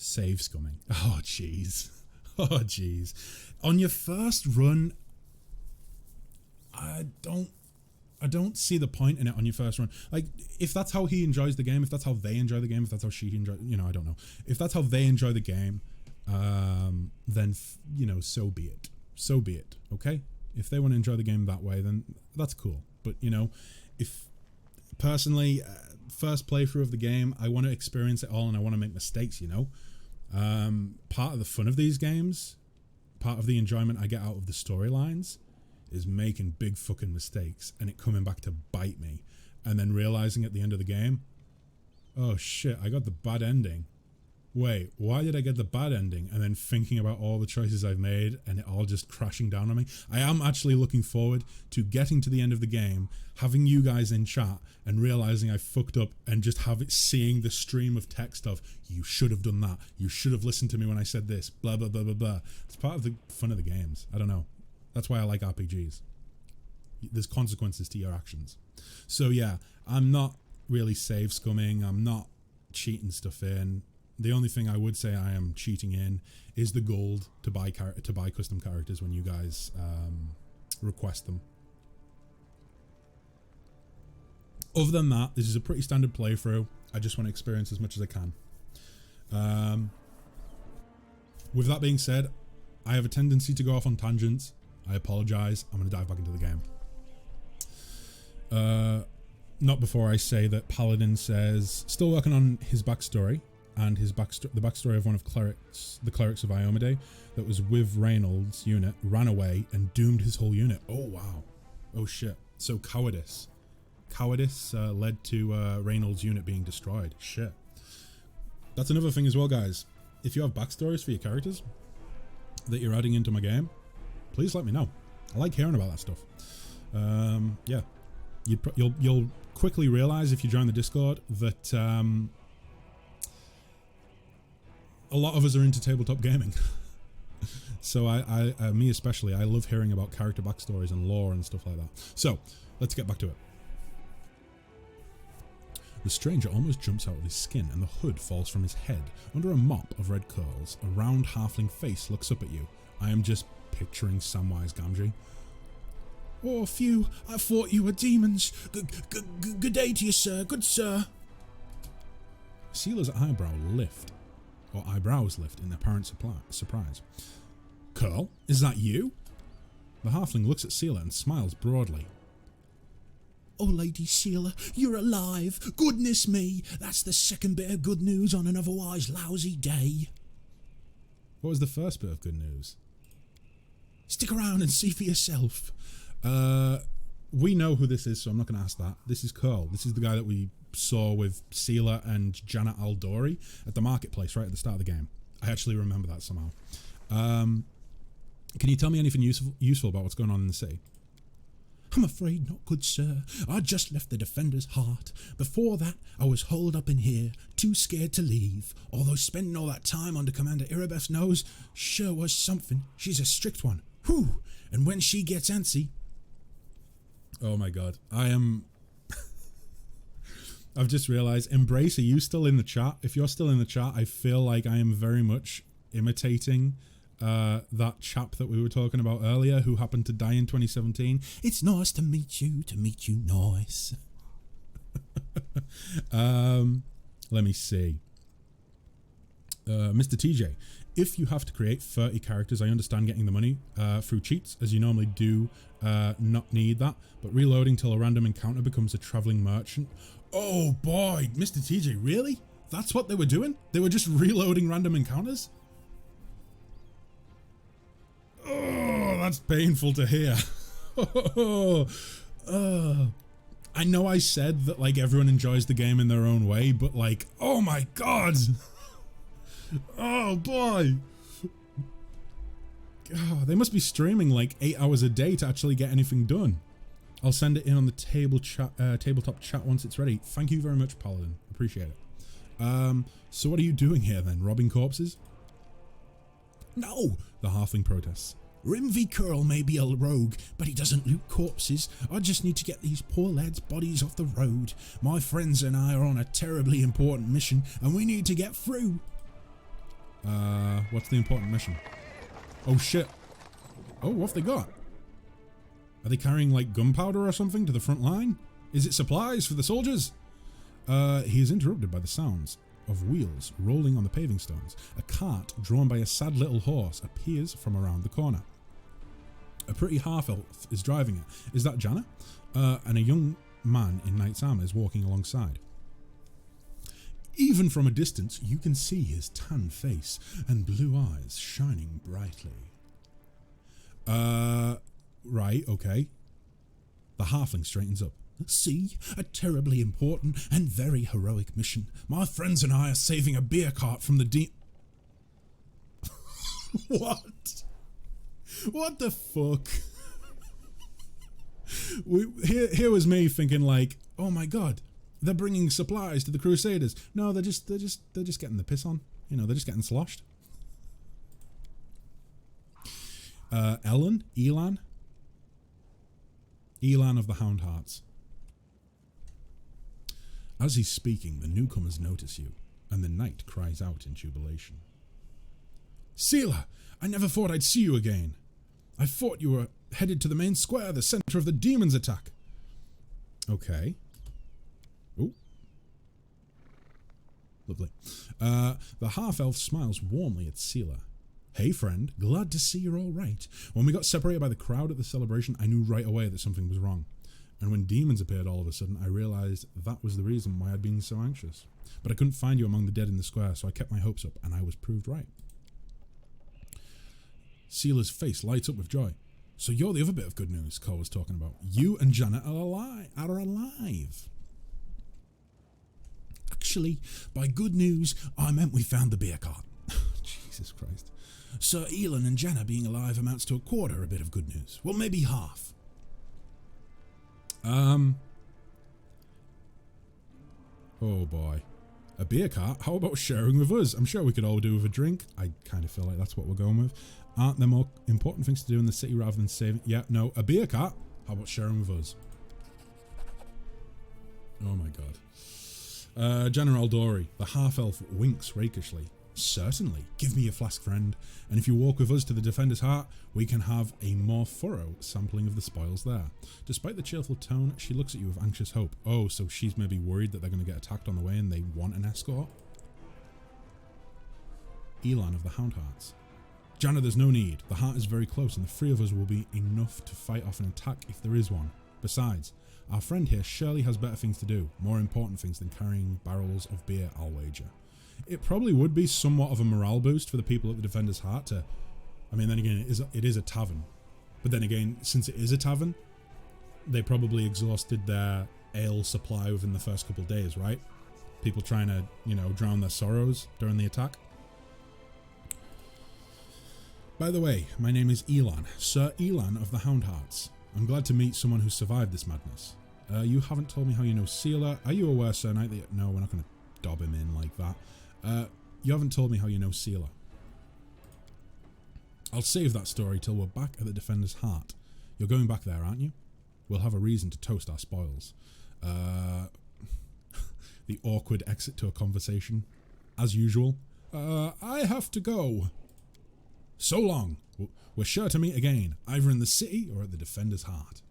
Save scumming. Oh, jeez. Oh, jeez. On your first run, I don't see the point in it on your first run. Like, if that's how he enjoys the game, if that's how they enjoy the game, if that's how she enjoy, I don't know. If that's how they enjoy the game, then, so be it. So be it, okay? If they want to enjoy the game that way, then that's cool. But, if personally, first playthrough of the game, I want to experience it all and I want to make mistakes, Part of the fun of these games, part of the enjoyment I get out of the storylines is making big fucking mistakes and it coming back to bite me and then realizing at the end of the game, oh shit, I got the bad ending. Wait, why did I get the bad ending? And then thinking about all the choices I've made and it all just crashing down on me. I am actually looking forward to getting to the end of the game, having you guys in chat and realizing I fucked up and just seeing the stream of text of, you should have done that. You should have listened to me when I said this, blah, blah, blah, blah, blah. It's part of the fun of the games. I don't know. That's why I like RPGs. There's consequences to your actions. So yeah, I'm not really save scumming. I'm not cheating stuff in. The only thing I would say I am cheating in is the gold to buy custom characters when you guys request them. Other than that, this is a pretty standard playthrough. I just want to experience as much as I can. With that being said, I have a tendency to go off on tangents. I apologize. I'm going to dive back into the game. Not before I say that Paladin says, still working on his backstory. And the backstory of one of the clerics of Iomade that was with Reynolds' unit ran away and doomed his whole unit. Oh wow, oh shit. So cowardice led to Reynolds' unit being destroyed. Shit. That's another thing as well, guys. If you have backstories for your characters that you're adding into my game, please let me know. I like hearing about that stuff. Yeah, you'll quickly realize if you join the Discord that a lot of us are into tabletop gaming. So me especially, I love hearing about character backstories and lore and stuff like that. So let's get back to it. The stranger almost jumps out of his skin and the hood falls from his head. Under a mop of red curls, a round halfling face looks up at you. I am just picturing Samwise Gamgee. Oh, phew, I thought you were demons. Good day to you, sir. Good sir. Sealer's eyebrows lift in apparent surprise. Curl, is that you? The halfling looks at Sealer and smiles broadly. Oh, Lady Sealer, you're alive. Goodness me, that's the second bit of good news on an otherwise lousy day. What was the first bit of good news? Stick around and see for yourself. We know who this is, so I'm not going to ask that. This is Curl. This is the guy that we saw with Sealer and Janet Aldori at the marketplace right at the start of the game. I actually remember that somehow. Can you tell me anything useful about what's going on in the city? I'm afraid not, good sir. I just left the Defender's Heart. Before that, I was holed up in here, too scared to leave. Although spending all that time under Commander Irabeth's nose sure was something. She's a strict one. Whew! And when she gets antsy... Oh my god. I've just realised, Embrace, are you still in the chat? If you're still in the chat, I feel like I am very much imitating that chap that we were talking about earlier who happened to die in 2017. It's nice to meet you nice. Let me see. Mr. TJ, if you have to create 30 characters, I understand getting the money through cheats, as you normally do not need that, but reloading till a random encounter becomes a travelling merchant. Oh boy, Mr. TJ, really? That's what they were doing? They were just reloading random encounters? Oh, that's painful to hear. I know I said that like everyone enjoys the game in their own way, but like, oh my god! Oh boy! Oh, they must be streaming like 8 hours a day to actually get anything done. I'll send it in on the tabletop chat once it's ready. Thank you very much, Paladin. Appreciate it. So what are you doing here then? Robbing corpses? No, the halfling protests. Rimvy Curl may be a rogue, but he doesn't loot corpses. I just need to get these poor lads' bodies off the road. My friends and I are on a terribly important mission, and we need to get through. What's the important mission? Oh shit. Oh, what have they got? Are they carrying like gunpowder or something to the front line? Is it supplies for the soldiers? He is interrupted by the sounds of wheels rolling on the paving stones. A cart drawn by a sad little horse appears from around the corner. A pretty half-elf is driving it. Is that Janna? And a young man in knight's armor is walking alongside. Even from a distance, you can see his tan face and blue eyes shining brightly. Right, okay. The halfling straightens up. See, a terribly important and very heroic mission. My friends and I are saving a beer cart from the What? What the fuck? Here was me thinking like, oh my god, they're bringing supplies to the Crusaders. No, they're just getting the piss on. You know, they're just getting sloshed. Elan of the Hound Hearts. As he's speaking, the newcomers notice you, and the knight cries out in jubilation. Seela, I never thought I'd see you again. I thought you were headed to the main square, the center of the demons' attack. Okay. Ooh. Lovely. The half-elf smiles warmly at Seela. Hey friend, glad to see you're all right. When we got separated by the crowd at the celebration, I knew right away that something was wrong. And when demons appeared all of a sudden, I realized that was the reason why I'd been so anxious. But I couldn't find you among the dead in the square, so I kept my hopes up, and I was proved right. Seela's face lights up with joy. So you're the other bit of good news Cole was talking about. You and Janna are alive. Actually, by good news, I meant we found the beer cart. Jesus Christ. Sir Elan and Janna being alive amounts to a quarter a bit of good news. Well, maybe half. Oh boy. A beer cart? How about sharing with us? I'm sure we could all do with a drink. I kind of feel like that's what we're going with. Aren't there more important things to do in the city rather than saving? Yeah, no. A beer cart? How about sharing with us? Oh my god. General Dory, the half-elf winks rakishly. Certainly. Give me your flask, friend. And if you walk with us to the Defender's Heart, we can have a more thorough sampling of the spoils there. Despite the cheerful tone, she looks at you with anxious hope. Oh, so she's maybe worried that they're going to get attacked on the way and they want an escort? Elan of the Hound Hearts. Janna, there's no need. The heart is very close and the three of us will be enough to fight off an attack if there is one. Besides, our friend here surely has better things to do, more important things than carrying barrels of beer, I'll wager. It probably would be somewhat of a morale boost for the people at the Defender's Heart to... I mean, then again, it is a tavern. But then again, since it is a tavern, they probably exhausted their ale supply within the first couple of days, right? People trying to, you know, drown their sorrows during the attack. By the way, my name is Elan, Sir Elan of the Hound Hearts. I'm glad to meet someone who survived this madness. You haven't told me how you know Seela. Are you aware, Sir Knight, that... No, we're not going to dob him in like that. You haven't told me how you know Seela. I'll save that story till we're back at the Defender's Heart. You're going back there, aren't you? We'll have a reason to toast our spoils. The awkward exit to a conversation. As usual. I have to go. So long. We're sure to meet again, either in the city or at the Defender's Heart.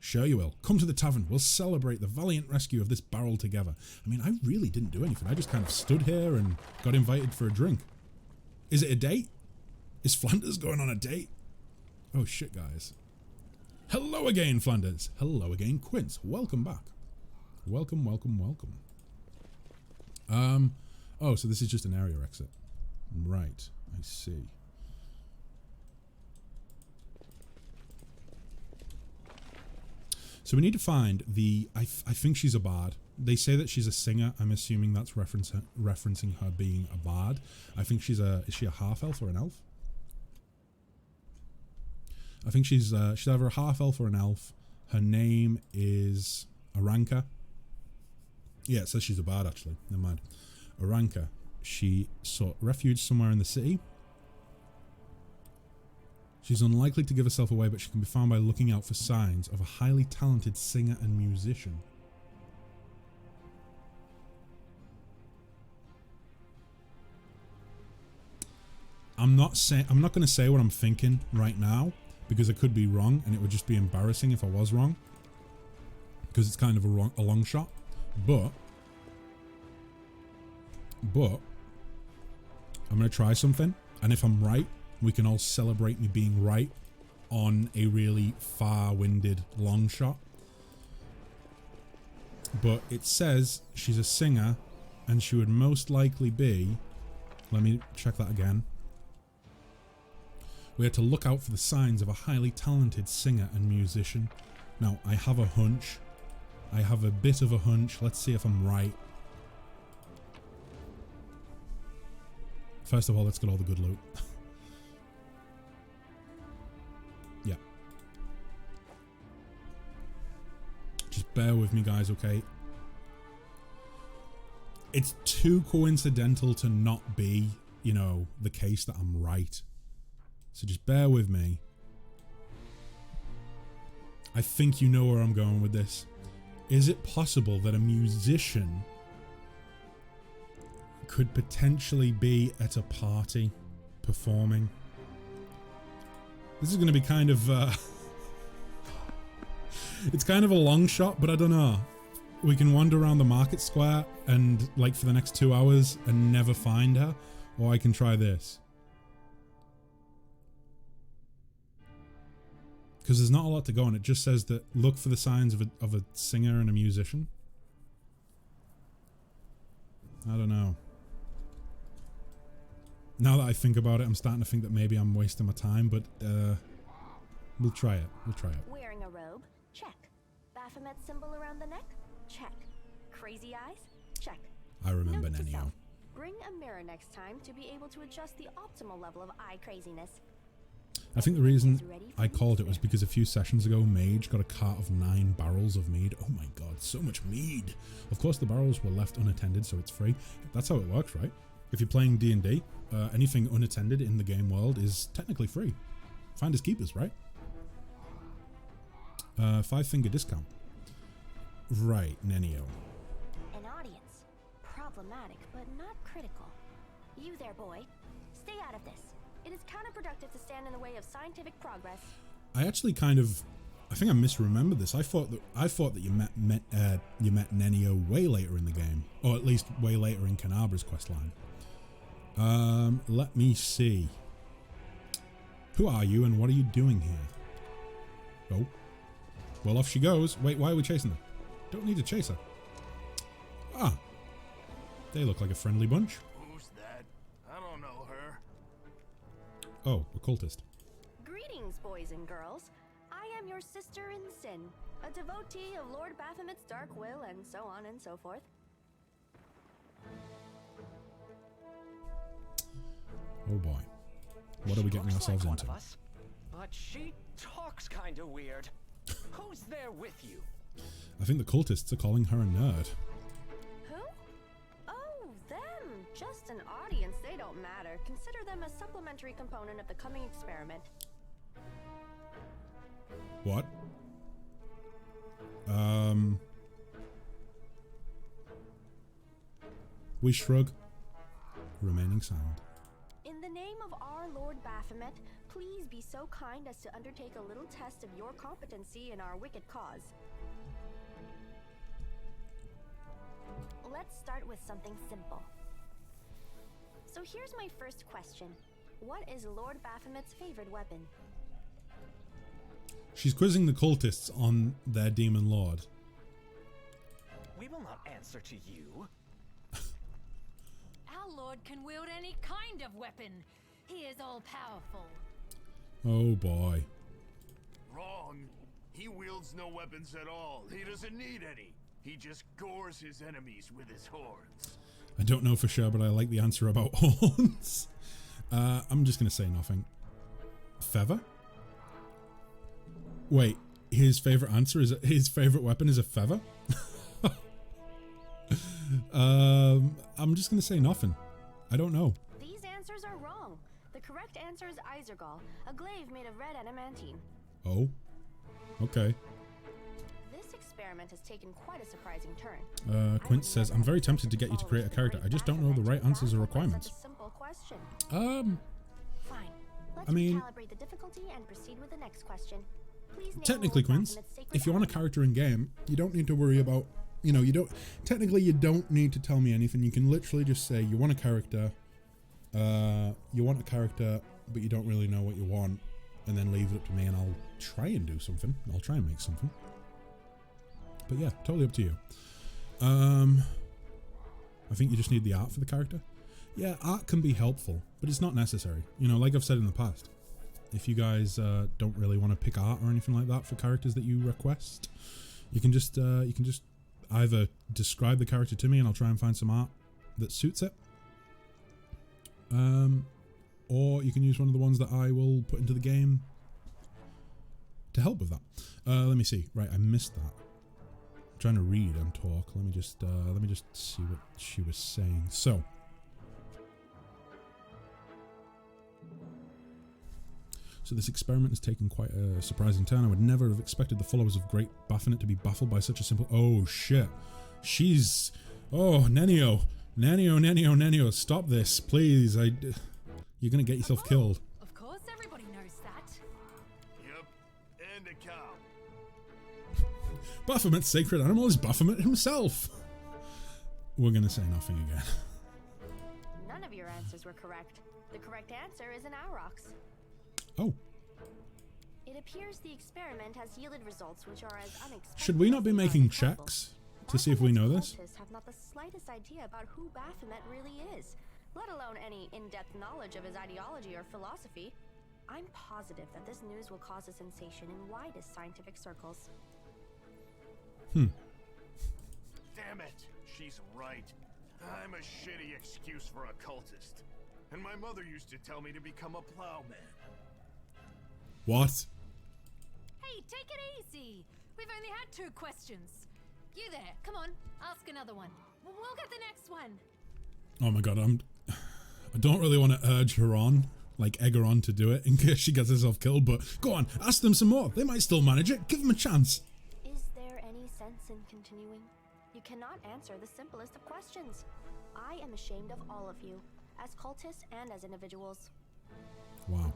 Sure you will. Come to the tavern. We'll celebrate the valiant rescue of this barrel together. I mean, I really didn't do anything. I just kind of stood here and got invited for a drink. Is it a date? Is Flanders going on a date? Oh shit, guys. Hello again, Flanders. Hello again, Quince. Welcome back. Welcome, welcome, welcome. Oh, so this is just an area exit. Right, I see. So we need to find the... I think she's a bard. They say that she's a singer. I'm assuming that's referencing her being a bard. I think she's a... Is she a half-elf or an elf? I think she's either a half-elf or an elf. Her name is Aranka. Yeah, it says she's a bard, actually. Never mind. Aranka. She sought refuge somewhere in the city. She's unlikely to give herself away, but she can be found by looking out for signs of a highly talented singer and musician. I'm not going to say what I'm thinking right now because I could be wrong, and it would just be embarrassing if I was wrong, because it's kind of a long shot. But I'm going to try something, and if I'm right, we can all celebrate me being right on a really far-winded long shot. But it says she's a singer, and she would most likely be... Let me check that again. We had to look out for the signs of a highly talented singer and musician. Now, I have a hunch. I have a bit of a hunch. Let's see if I'm right. First of all, let's get all the good loot. Yeah. Just bear with me, guys, okay? It's too coincidental to not be, you know, the case that I'm right. So just bear with me. I think you know where I'm going with this. Is it possible that a musician could potentially be at a party performing? This is going to be kind of... it's kind of a long shot, but I don't know. We can wander around the market square and, like, for the next 2 hours and never find her. Or I can try this. Because there's not a lot to go on. It just says that look for the signs of a singer and a musician. I don't know. Now that I think about it, I'm starting to think that maybe I'm wasting my time, but we'll try it. We'll try it. Wearing a robe? Check. Baphomet symbol around the neck? Check. Crazy eyes? Check. I remember Note to Nenio. self, bring a mirror next time to be able to adjust the optimal level of eye craziness. I think the reason I called it was because a few sessions ago, Mage got a cart of 9 barrels of mead. Oh my god, so much mead! Of course, the barrels were left unattended, so it's free. That's how it works, right? If you're playing D&D, anything unattended in the game world is technically free. Finders keepers, right? 5-finger discount. Right, Nenio. An audience. Problematic, but not critical. You there, boy. Stay out of this. It is counterproductive to stand in the way of scientific progress. I actually kind of... I think I misremembered this. I thought that you met Nenio way later in the game. Or at least way later in Canabra's questline. Let me see. Who are you and what are you doing here? Oh. Well, off she goes. Wait, why are we chasing her? Don't need to chase her. Ah. They look like a friendly bunch. Who's that? I don't know her. Oh, a cultist. Greetings, boys and girls. I am your sister in sin, a devotee of Lord Baphomet's dark will, and so on and so forth. Oh boy. What are we getting ourselves like into? One of us, but she talks kind of weird. Who's there with you? I think the cultists are calling her a nerd. Who? Oh, them. Just an audience. They don't matter. Consider them a supplementary component of the coming experiment. What? We shrug, remaining silent. In the name of our Lord Baphomet, please be so kind as to undertake a little test of your competency in our wicked cause. Let's start with something simple. So here's my first question. What is Lord Baphomet's favorite weapon? She's quizzing the cultists on their demon lord. We will not answer to you. Our lord can wield any kind of weapon. He is all-powerful. Oh boy. Wrong. He wields no weapons at all. He doesn't need any. He just gores his enemies with his horns. I don't know for sure, but I like the answer about horns. I'm just going to say nothing. Feather? Wait, his favorite answer is his favorite weapon is a feather? I'm just going to say nothing. I don't know. These answers are wrong. The correct answer is Isergall, a glaive made of red adamantine. Oh? Okay. This experiment has taken quite a surprising turn. Quint says, I'm very tempted to get you to create a character. I just don't know the right answers or requirements. Such a simple question. Let's I mean, recalibrate the difficulty and proceed with the next question. Please name technically, Lord Quince, Baphomet's sacred if you want a element. character in game, you don't need to worry about, you know, you don't need to tell me anything. You can literally just say you want a character, but you don't really know what you want, and then leave it up to me and I'll try and do something. I'll try and make something. But yeah, totally up to you. I think you just need the art for the character. Yeah, art can be helpful, but it's not necessary. You know, like I've said in the past, if you guys don't really want to pick art or anything like that for characters that you request, you can just either describe the character to me and I'll try and find some art that suits it, or you can use one of the ones that I will put into the game to help with that. Let me see. Right, I missed that. I'm trying to read and talk. Let me just see what she was saying. So. So this experiment has taken quite a surprising turn. I would never have expected the followers of Great Baphomet to be baffled by such a simple... Oh, shit. She's... Oh, Nenio, stop this, please. You're going to get yourself killed. Of course, everybody knows that. Yep, and a cow. Baphomet's sacred animal is Baphomet himself. We're going to say nothing again. None of your answers were correct. The correct answer is an aurochs. Oh. It appears the experiment has yielded results which are as unexpected. Should we not be as making incredible. checks to see if we know Baphomet's this? cultists have not the slightest idea about who Baphomet really is, let alone any in-depth knowledge of his ideology or philosophy. I'm positive that this news will cause a sensation in widest scientific circles. Damn it, she's right. I'm a shitty excuse for a cultist. And my mother used to tell me to become a plowman. What? Hey, take it easy. We've only had 2 questions. You there, come on, ask another one. We'll get the next one. Oh my god, I don't really want to urge her on, like egg her on to do it in case she gets herself killed, but go on, ask them some more. They might still manage it. Give them a chance. Is there any sense in continuing? You cannot answer the simplest of questions. I am ashamed of all of you, as cultists and as individuals. Wow.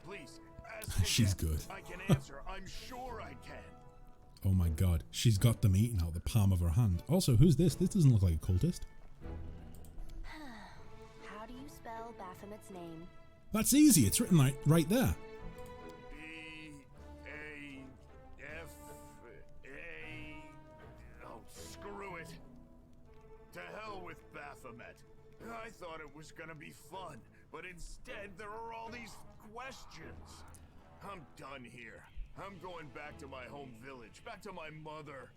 Please, ask She's again. good. I can answer. I'm sure I can. Oh my god, she's got them eaten out the palm of her hand. Also, who's this? This doesn't look like a cultist. How do you spell Baphomet's name? That's easy, it's written like right there. B-A-F-A... Oh, screw it. To hell with Baphomet. I thought it was gonna be fun, but instead there are all these questions. I'm done here. I'm going back to my home village, back to my mother.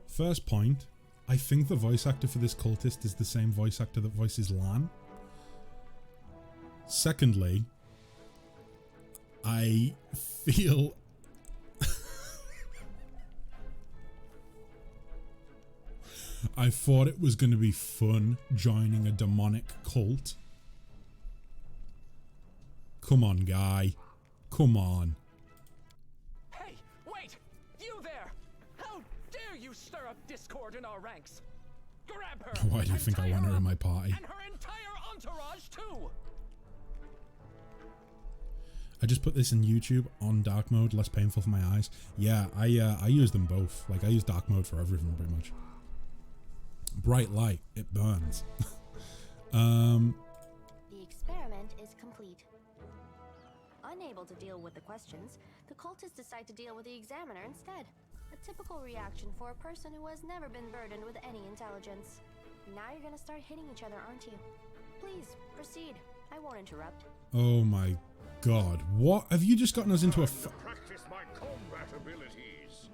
First point, I think the voice actor for this cultist is the same voice actor that voices Lan. Secondly, I feel... I thought it was going to be fun joining a demonic cult. Come on, guy. Come on. Hey, wait! You there! How dare you stir up discord in our ranks? Grab her! Why do you and think I tie want her up, in my party? And her entire entourage too! I just put this in YouTube on dark mode, less painful for my eyes. Yeah, I use them both. Like, I use dark mode for everything, pretty much. Bright light, it burns. The experiment is complete. Unable to deal with the questions, the cultists decide to deal with the examiner instead. A typical reaction for a person who has never been burdened with any intelligence. Now you're gonna start hitting each other, aren't you? Please, proceed. I won't interrupt. Oh my god. What? Have you just gotten us into a... Practice my combat abilities.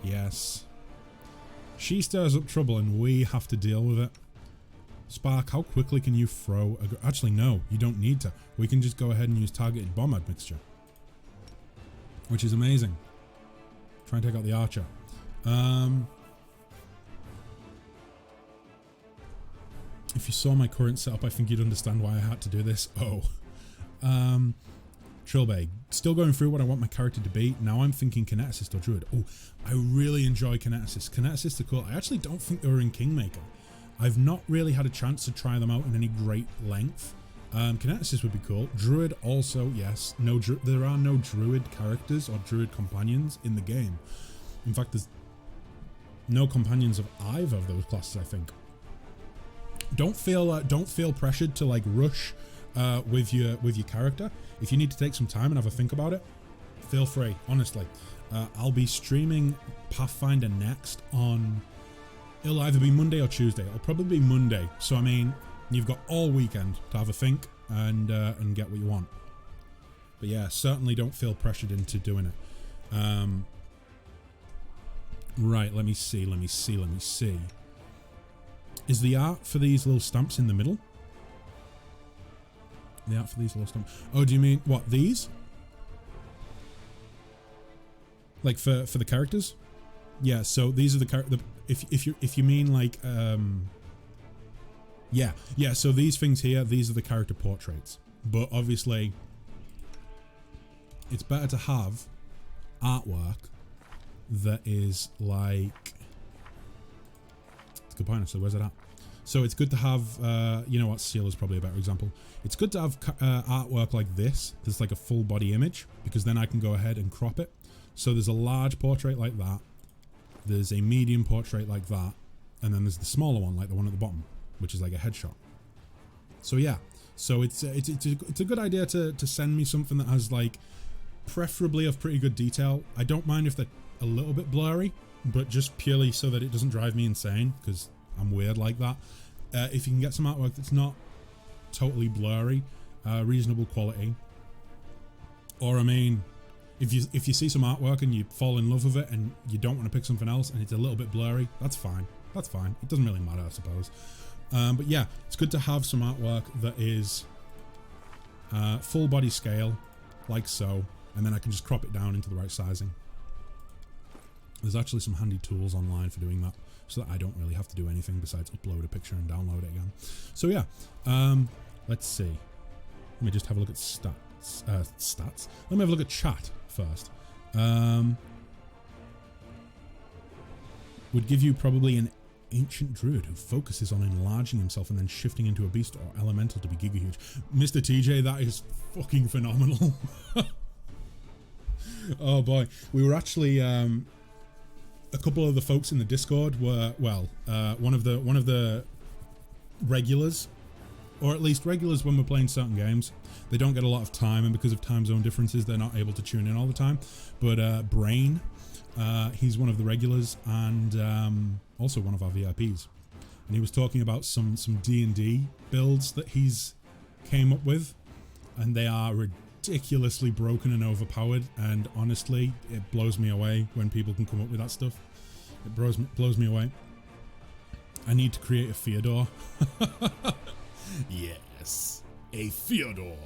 Yes. She stirs up trouble and we have to deal with it. Spark, how quickly can you throw a... Actually, no, you don't need to. We can just go ahead and use targeted bomb admixture. Which is amazing. Try and take out the archer. If you saw my current setup, I think you'd understand why I had to do this. Oh. Trilbay, still going through what I want my character to be. Now I'm thinking Kineticist or Druid. Oh, I really enjoy Kineticists. Kineticists are cool. I actually don't think they were in Kingmaker. I've not really had a chance to try them out in any great length. Kineticist would be cool. Druid also, yes. There are no druid characters or druid companions in the game. In fact, there's no companions of either of those classes, I think. Don't feel pressured to like rush with your character. If you need to take some time and have a think about it, feel free. Honestly, I'll be streaming Pathfinder next on. It'll either be Monday or Tuesday. It'll probably be Monday. So I mean, you've got all weekend to have a think and get what you want. But yeah, certainly don't feel pressured into doing it. Right, let me see. Is the art for these little stamps in the middle? The art for these little stamps. Oh, do you mean what, these? Like for the characters? Yeah, so these are the if you mean like yeah, so these things here, these are the character portraits. But obviously it's better to have artwork that is like, it's a good point actually, where's it at? So it's good to have, you know what, Seal is probably a better example. It's good to have artwork like this, that's like a full body image, because then I can go ahead and crop it. So there's a large portrait like that, there's a medium portrait like that, and then there's the smaller one, like the one at the bottom, which is like a headshot. So yeah, so it's a good idea to send me something that has like, preferably of pretty good detail. I don't mind if they're a little bit blurry, but just purely so that it doesn't drive me insane, because I'm weird like that. If you can get some artwork that's not totally blurry, reasonable quality, or I mean, if you see some artwork and you fall in love with it and you don't want to pick something else and it's a little bit blurry, that's fine. That's fine. It doesn't really matter, I suppose. But yeah, it's good to have some artwork that is full body scale, like so, and then I can just crop it down into the right sizing. There's actually some handy tools online for doing that, so that I don't really have to do anything besides upload a picture and download it again. So yeah, let's see. Let me just have a look at stats. Let me have a look at chat first. Would give you probably an ancient druid who focuses on enlarging himself and then shifting into a beast or elemental to be giga huge. Mr. TJ, that is fucking phenomenal. Oh boy, we were actually a couple of the folks in the Discord were, well, one of the regulars, or at least regulars when we're playing certain games. They don't get a lot of time, and because of time zone differences, they're not able to tune in all the time. But Brain, he's one of the regulars, and also one of our VIPs. And he was talking about some D&D builds that he's came up with, and they are ridiculously broken and overpowered, and honestly, it blows me away when people can come up with that stuff. It blows me away. I need to create a Theodore. Yes, a Theodore.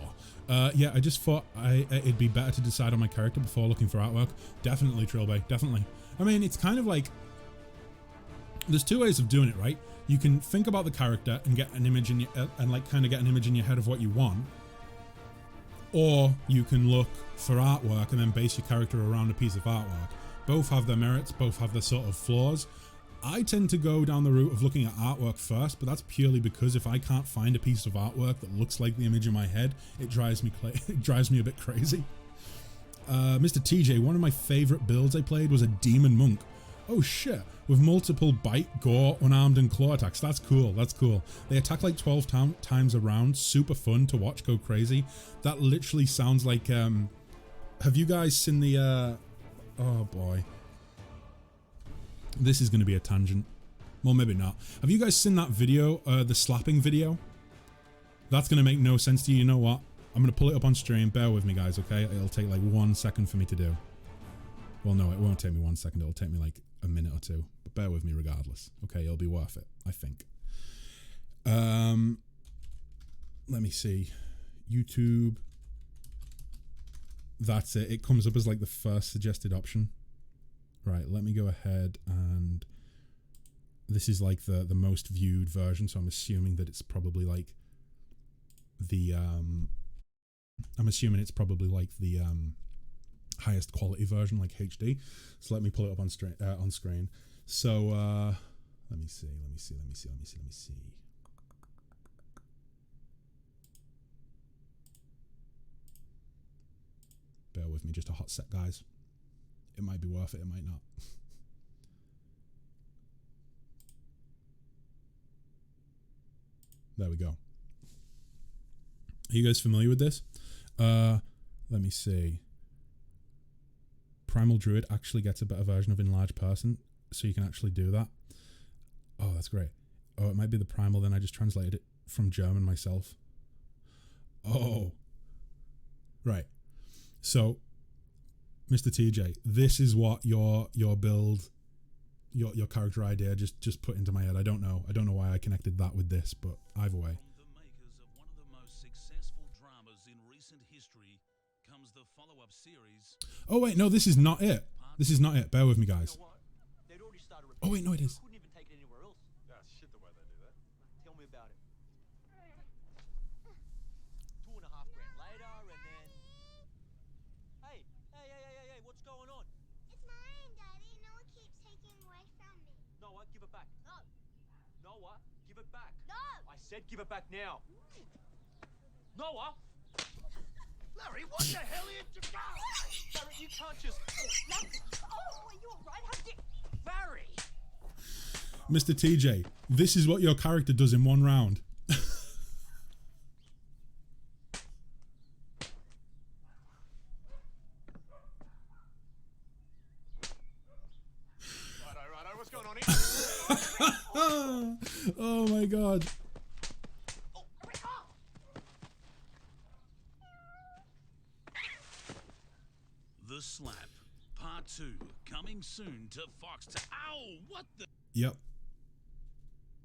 Yeah, I just thought it'd be better to decide on my character before looking for artwork. Definitely, Trilbay, definitely. I mean, it's kind of like, there's two ways of doing it, right? You can think about the character and get an image in your, and like kind of get an image in your head of what you want. Or you can look for artwork and then base your character around a piece of artwork. Both have their merits, both have their sort of flaws. I tend to go down the route of looking at artwork first, but that's purely because if I can't find a piece of artwork that looks like the image in my head, it drives me a bit crazy. Mr. TJ, one of my favorite builds I played was a demon monk. Oh shit, with multiple bite, gore, unarmed and claw attacks. That's cool, that's cool. They attack like 12 times a round, super fun to watch go crazy. That literally sounds like, have you guys seen the, oh boy. This is going to be a tangent. Well, maybe not. Have you guys seen that video, the slapping video? That's going to make no sense to you. You know what? I'm going to pull it up on stream. Bear with me, guys, okay? It'll take like 1 second for me to do. Well, no, it won't take me 1 second. It'll take me like a minute or two. But bear with me regardless. Okay, it'll be worth it, I think. Let me see. YouTube. That's it. It comes up as like the first suggested option. Right, let me go ahead and this is like the most viewed version, so I'm assuming that it's probably like the highest quality version, like HD. So let me pull it up on screen. So let me see. Bear with me just a hot sec, guys. It might be worth it, it might not. There we go. Are you guys familiar with this? Let me see. Primal Druid actually gets a better version of Enlarged Person, so you can actually do that. Oh, that's great. Oh, it might be the Primal, then I just translated it from German myself. Oh. Right. So, Mr. TJ, this is what your build, your character idea just put into my head. I don't know why I connected that with this, but either way. From the makers of one of the most successful dramas in recent history comes the follow-up series. Oh wait, no, this is not it. This is not it. Bear with me, guys. Oh wait, no, it is. Couldn't even take it anywhere else. That's shit the way they do that. Tell me about it. 2.5 grand later, and then. Hey, what's going on? It's mine, Daddy. Noah keeps taking away from me. Noah, give it back. No. Noah, give it back. No. I said give it back now. Noah! Larry, what the hell are you doing? Barry, you can't just. Oh, are you alright? How did... Barry! Mr. TJ, this is what your character does in one round. Righto, what's going on here? Oh my god. The Slap, Part 2, coming soon to Fox. Ow! What the? Yep.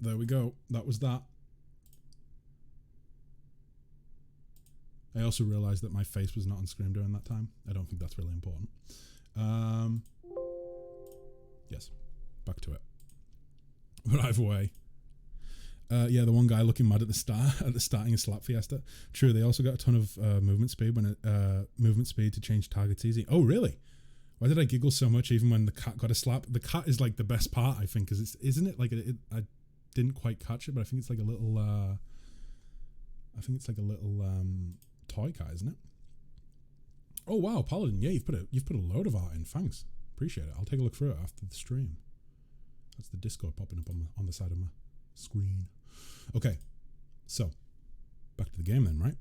There we go. That was that. I also realized that my face was not on screen during that time. I don't think that's really important. Yes. Back to it. But either way. Yeah, the one guy looking mad at the starting of Slap Fiesta. True, they also got a ton of movement speed to change targets easy. Oh, really? Why did I giggle so much even when the cat got a slap? The cat is like the best part, I think, because isn't it like I didn't quite catch it, but I think it's like a little toy cat, isn't it? Oh wow, Paladin, yeah, you've put a load of art in. Thanks, appreciate it. I'll take a look through it after the stream. That's the Discord popping up on the side of my screen. Okay, so back to the game then, right?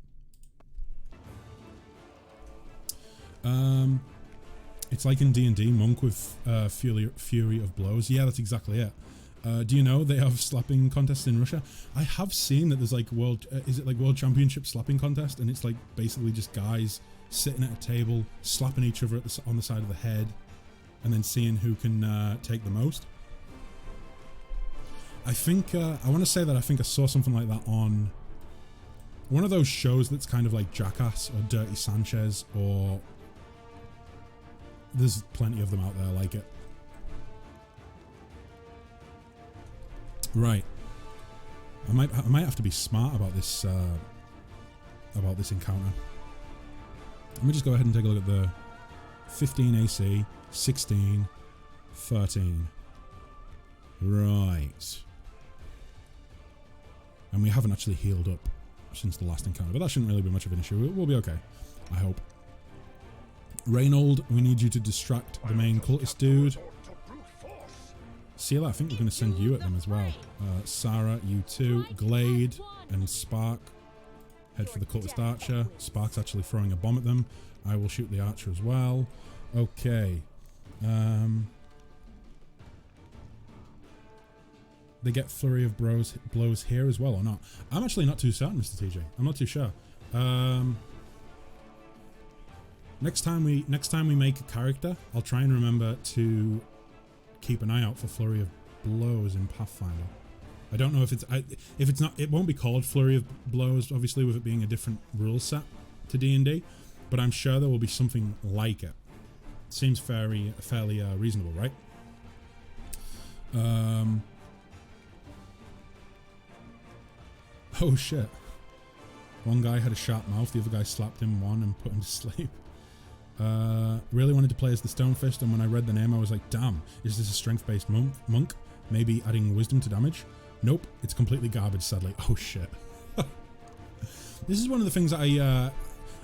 It's like in D&D, Monk with Fury of Blows. Yeah, that's exactly it. Do you know they have slapping contests in Russia? I have seen that there's like world championship slapping contest, and it's like basically just guys sitting at a table slapping each other on the side of the head, and then seeing who can take the most. I think I want to say that I think I saw something like that on one of those shows that's kind of like Jackass or Dirty Sanchez, or there's plenty of them out there like it. Right. I might have to be smart about this encounter. Let me just go ahead and take a look at the 15 AC, 16, 13. Right. And we haven't actually healed up since the last encounter, but that shouldn't really be much of an issue. We'll be okay, I hope. Reynold, we need you to distract the main cultist dude. Seela, I think we're going to send you at them as well. Sarah, you too. Glade and Spark head for the cultist archer. Spark's actually throwing a bomb at them. I will shoot the archer as well. Okay. They get flurry of blows here as well or not? I'm actually not too certain, Mr. TJ. I'm not too sure. Next time we make a character, I'll try and remember to keep an eye out for flurry of blows in Pathfinder. I don't know if it's not. It won't be called flurry of blows, obviously, with it being a different rule set to D&D. But I'm sure there will be something like it. Seems fairly reasonable, right? Oh shit. One guy had a sharp mouth, the other guy slapped him one and put him to sleep. Really wanted to play as the Stonefist, and when I read the name I was like, damn, is this a strength-based monk? Maybe adding wisdom to damage? Nope, it's completely garbage, sadly. Oh shit. This is one of the things that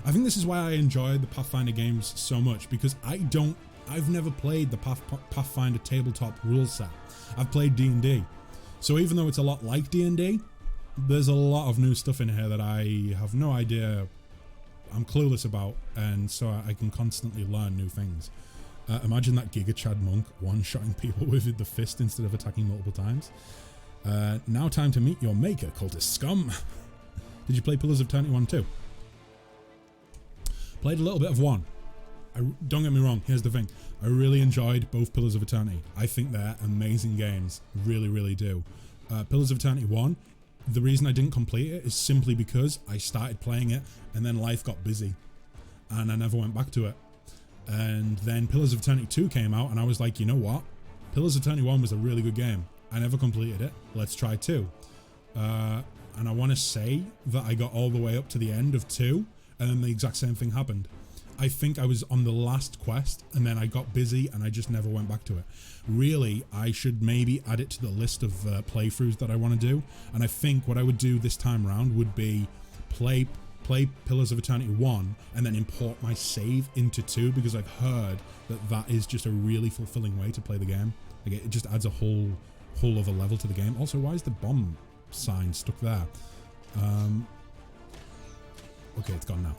I think this is why I enjoy the Pathfinder games so much, because I've never played the Pathfinder tabletop rule set. I've played D&D. So even though it's a lot like D&D, there's a lot of new stuff in here that I have no idea, I'm clueless about, and so I can constantly learn new things. Imagine that Giga Chad monk one-shotting people with the fist instead of attacking multiple times. Now time to meet your maker, cultist scum. Did you play Pillars of Eternity 1 too? Played a little bit of 1. Don't get me wrong, here's the thing. I really enjoyed both Pillars of Eternity. I think they're amazing games. Really, really do. Pillars of Eternity 1, the reason I didn't complete it is simply because I started playing it and then life got busy. And I never went back to it. And then Pillars of Eternity 2 came out and I was like, you know what? Pillars of Eternity 1 was a really good game. I never completed it. Let's try 2. And I want to say that I got all the way up to the end of 2 and then the exact same thing happened. I think I was on the last quest and then I got busy and I just never went back to it. Really, I should maybe add it to the list of playthroughs that I want to do. And I think what I would do this time around would be play Pillars of Eternity 1 and then import my save into 2, because I've heard that that is just a really fulfilling way to play the game. Like it just adds a whole other level to the game. Also, why is the bomb sign stuck there? Okay, it's gone now.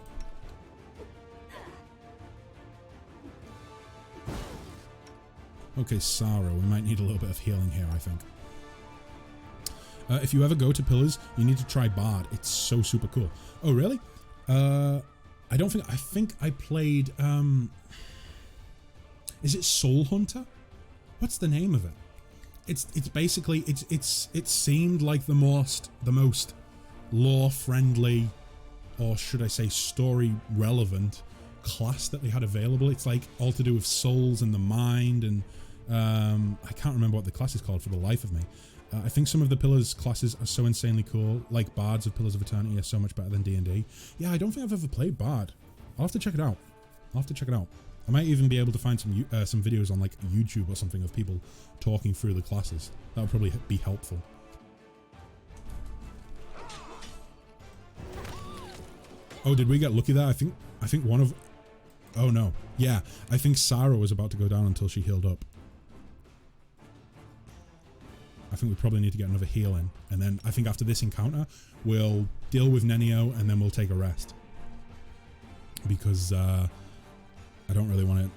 Okay, Sarah, we might need a little bit of healing here, I think. If you ever go to Pillars, you need to try Bard. It's so super cool. Oh, really? I think I played, is it Soul Hunter? What's the name of it? It's basically, it seemed like the most lore friendly, or should I say story relevant class that they had available. It's like all to do with souls and the mind, and I can't remember what the class is called for the life of me. I think some of the Pillars classes are so insanely cool, like Bards of Pillars of Eternity are so much better than D&D. Yeah, I don't think I've ever played Bard. I'll have to check it out. I might even be able to find some videos on like YouTube or something of people talking through the classes. That would probably be helpful. Oh, did we get lucky there? I think one of... Oh no. Yeah, I think Sarah was about to go down until she healed up. I think we probably need to get another heal in. And then I think after this encounter, we'll deal with Nenio and then we'll take a rest. Because I don't really want to...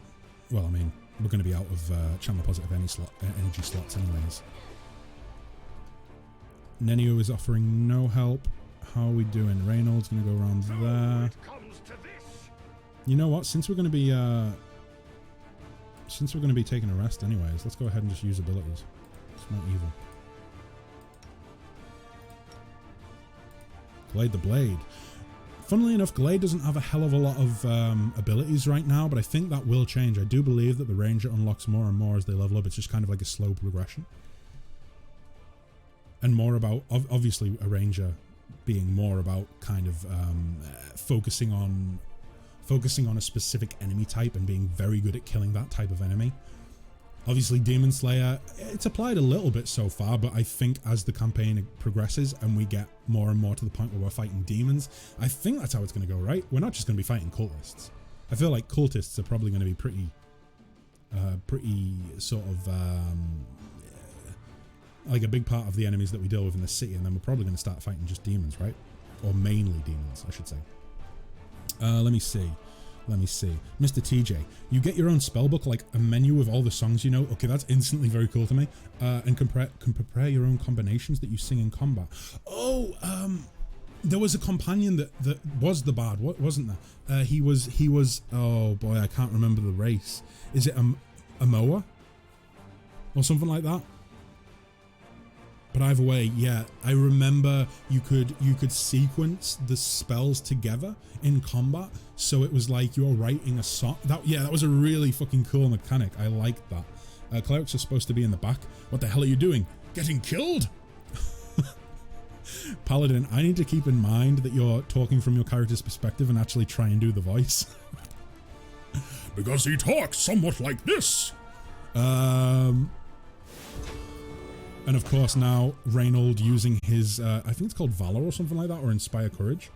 Well, I mean, we're going to be out of channel positive energy slots anyways. Nenio is offering no help. How are we doing? Reynolds going to go around there. You know what? Since we're going to be taking a rest anyways, let's go ahead and just use abilities. It's not evil. Glade the Blade. Funnily enough, Glade doesn't have a hell of a lot of abilities right now, but I think that will change. I do believe that the Ranger unlocks more and more as they level up. It's just kind of like a slow progression. And more about, obviously, a Ranger being more about kind of focusing on a specific enemy type and being very good at killing that type of enemy. Obviously, Demon Slayer, it's applied a little bit so far, but I think as the campaign progresses and we get more and more to the point where we're fighting demons, I think that's how it's going to go, right? We're not just going to be fighting cultists. I feel like cultists are probably going to be pretty sort of like a big part of the enemies that we deal with in the city, and then we're probably going to start fighting just demons, right? Or mainly demons, I should say. Let me see. Mr. TJ, you get your own spellbook, like a menu with all the songs you know. Okay, that's instantly very cool to me. And can prepare your own combinations that you sing in combat. Oh, there was a companion that was the bard, wasn't there? He was, oh boy, I can't remember the race. Is it a Moa? Or something like that? But either way, yeah, I remember you could sequence the spells together in combat, so it was like you're writing a song. That was a really fucking cool mechanic. I liked that. Clerics are supposed to be in the back. What the hell are you doing? Getting killed? Paladin, I need to keep in mind that you're talking from your character's perspective and actually try and do the voice. Because he talks somewhat like this. And of course now, Reynold using his, I think it's called Valor or something like that, or Inspire Courage.